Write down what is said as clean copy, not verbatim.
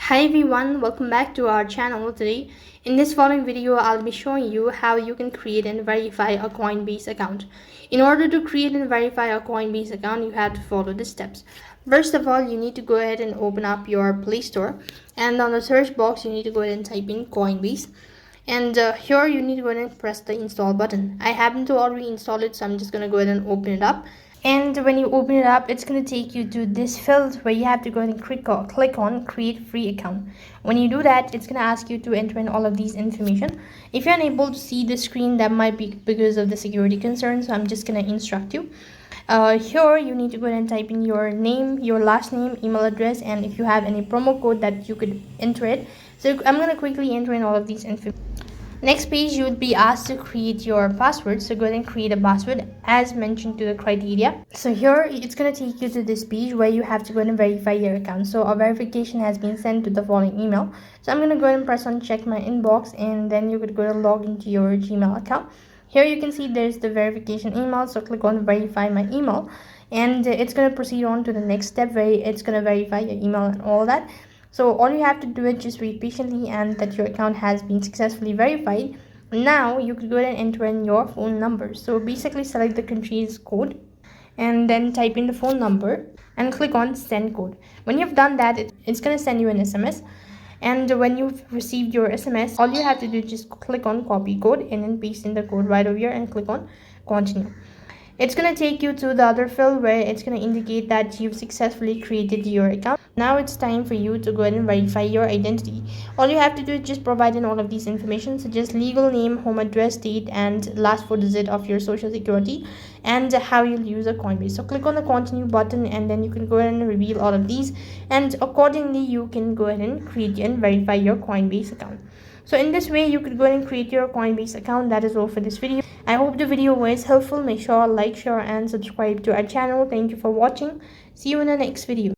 Hi everyone, welcome back to our channel. Today in this following video I'll be showing you how you can create and verify a Coinbase account. In order to create and verify a Coinbase account, you have to follow the steps. First of all, you need to go ahead and open up your Play Store, and on the search box you need to go ahead and type in Coinbase, and here you need to go ahead and press the install button. I happen to already install it, so I'm just going to go ahead and open it up. And when you open it up, it's going to take you to this field where you have to go ahead and click on create free account. When you do that, it's going to ask you to enter in all of these information. If you're unable to see the screen, that might be because of the security concerns, so I'm just going to instruct you. Here you need to go ahead and type in your name, your last name, email address, and if you have any promo code that you could enter it. So I'm going to quickly enter in all of these information. Next page, you would be asked to create your password, so go ahead and create a password as mentioned to the criteria. So here it's going to take you to this page where you have to go ahead and verify your account. So a verification has been sent to the following email, so I'm going to go ahead and press on check my inbox, and then you could go to log into your Gmail account. Here you can see there's the verification email, so click on verify my email, and it's going to proceed on to the next step where it's going to verify your email and all that. So all you have to do is just wait patiently and that your account has been successfully verified. Now you could go ahead and enter in your phone number. So basically select the country's code and then type in the phone number and click on send code. When you've done that, it's going to send you an SMS. And when you've received your SMS, all you have to do is just click on copy code and then paste in the code right over here and click on continue. It's going to take you to the other field where it's going to indicate that you've successfully created your account. Now it's time for you to go ahead and verify your identity. All you have to do is just provide in all of these information, such as legal name, home address, date, and last four digits of your social security, and how you'll use a Coinbase. So click on the continue button, and then you can go ahead and reveal all of these, and accordingly you can go ahead and create and verify your Coinbase account. So in this way you could go ahead and create your Coinbase account. That is all for this video. I hope the video was helpful. Make sure to like, share, and subscribe to our channel. Thank you for watching. See you in the next video.